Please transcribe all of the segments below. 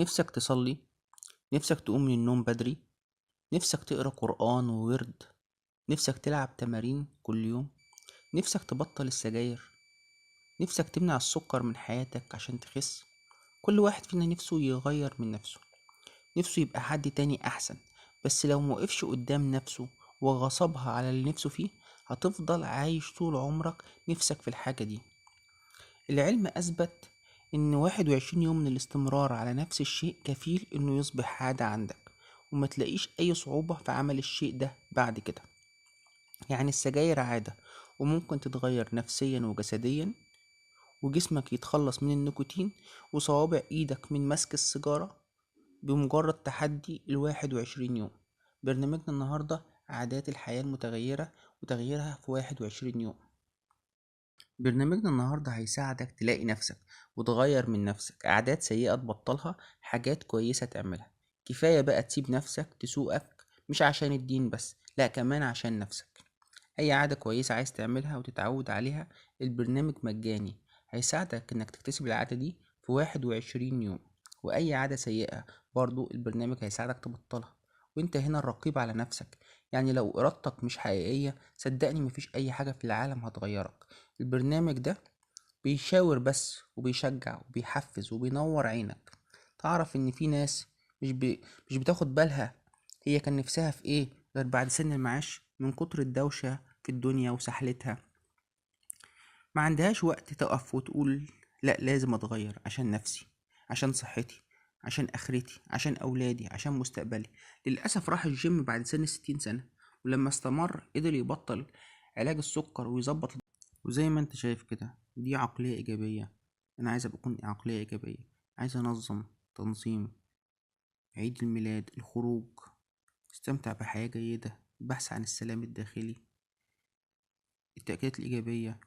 نفسك تصلي، نفسك تقوم من النوم بدري، نفسك تقرا قرآن وورد، نفسك تلعب تمارين كل يوم، نفسك تبطل السجاير، نفسك تمنع السكر من حياتك عشان تخس. كل واحد فينا نفسه يغير من نفسه، نفسه يبقى حد تاني احسن. بس لو موقفش قدام نفسه وغصبها على اللي نفسه فيه، هتفضل عايش طول عمرك نفسك في الحاجة دي. العلم اثبت ان 21 يوم من الاستمرار على نفس الشيء كفيل انه يصبح عادة عندك، وما تلاقيش اي صعوبة في عمل الشيء ده بعد كده. يعني السجاير عادة، وممكن تتغير نفسيا وجسديا، وجسمك يتخلص من النيكوتين، وصوابع ايدك من مسك السيجارة، بمجرد تحدي 21 يوم. برنامجنا النهاردة عادات الحياة المتغيرة وتغييرها في 21 يوم. برنامجنا النهاردة هيساعدك تلاقي نفسك وتغير من نفسك، عادات سيئة تبطلها، حاجات كويسة تعملها. كفاية بقى تسيب نفسك تسوقك، مش عشان الدين بس، لا كمان عشان نفسك. أي عادة كويسة عايز تعملها وتتعود عليها، البرنامج مجاني، هيساعدك إنك تكتسب العادة دي في 21 يوم. وأي عادة سيئة برضو البرنامج هيساعدك تبطلها، وانت هنا الرقيب على نفسك. يعني لو إرادتك مش حقيقية، صدقني مفيش أي حاجة في العالم هتغيرك. البرنامج ده بيشاور بس، وبيشجع وبيحفز وبينور عينك. تعرف إن في ناس مش بتاخد بالها هي كان نفسها في ايه غير بعد سن المعاش، من كتر الدوشة في الدنيا وسحلتها. ما عندهاش وقت تقف وتقول لا لازم اتغير عشان نفسي، عشان صحتي، عشان اخرتي، عشان اولادي، عشان مستقبلي. للأسف راح الجيم بعد سن 60 سنة، ولما استمر قدر يبطل علاج السكر ويظبط. وزي ما انت شايف كده، دي عقلية ايجابية. انا عايز ابقى اكون عقلية ايجابية، عايز انظم تنظيم، عيد الميلاد، الخروج، استمتع بحياة جيدة، البحث عن السلام الداخلي، التأكيدات الإيجابية،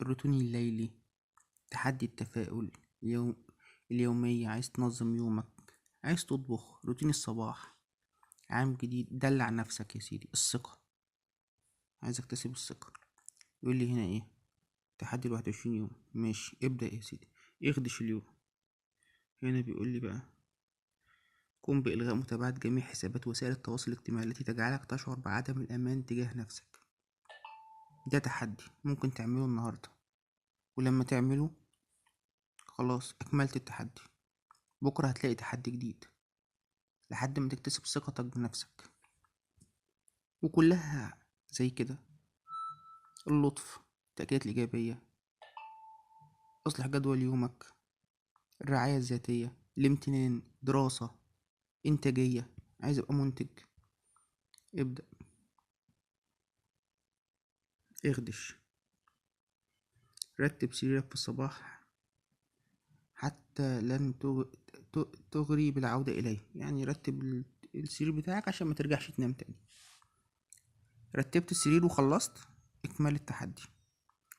الروتين الليلي، تحدي التفاؤل، اليومية، عايز تنظم يومك، عايز تطبخ، روتين الصباح، عام جديد، دلع نفسك يا سيدي، الثقة، عايز اكتسب الثقة. يقول لي هنا ايه؟ تحدي 21 يوم، ماشي ابدأ يا سيدي، اخدش اليوم. هنا بيقول لي بقى قم بإلغاء متابعة جميع حسابات وسائل التواصل الاجتماعي التي تجعلك تشعر بعدم الأمان تجاه نفسك. ده تحدي ممكن تعمله النهاردة، ولما تعمله خلاص أكملت التحدي. بكرة هتلاقي تحدي جديد لحد ما تكتسب ثقتك بنفسك. وكلها زي كده: اللطف، التأكيدات الإيجابية، اصلح جدول يومك، الرعاية الذاتية، الامتنان، دراسة، إنتاجية، عايز أبقى منتج، ابدأ، اخدش، رتب سريرك في الصباح حتى لن تغري بالعودة إليه. يعني رتب السرير بتاعك عشان ما ترجعش تنام تاني. رتبت السرير وخلصت، اكمال التحدي.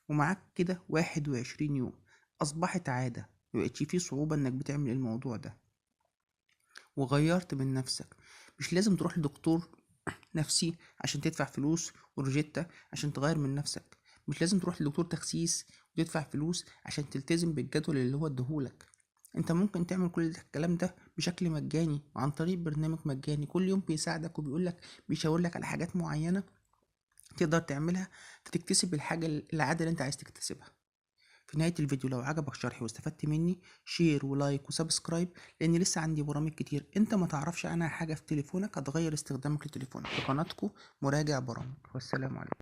ومعاك كده 21 يوم، اصبحت عادة، مبقتش فيه صعوبة انك بتعمل الموضوع ده، وغيرت من نفسك. مش لازم تروح لدكتور نفسي عشان تدفع فلوس وروجيتا عشان تغير من نفسك. مش لازم تروح لدكتور تخسيس وتدفع فلوس عشان تلتزم بالجدول اللي هو اديهولك. انت ممكن تعمل كل الكلام ده بشكل مجاني، وعن طريق برنامج مجاني كل يوم بيساعدك وبيقولك، بيشاورلك على حاجات معينة تقدر تعملها فتكتسب العادة اللي انت عايز تكتسبها. في نهاية الفيديو لو عجبك شرحي واستفدت مني، شير ولايك وسبسكرايب، لان لسه عندي برامج كتير انت ما تعرفش عنها حاجة في تليفونك هتغير استخدامك لتليفونك. في قناتكم مراجع برامج، والسلام عليكم.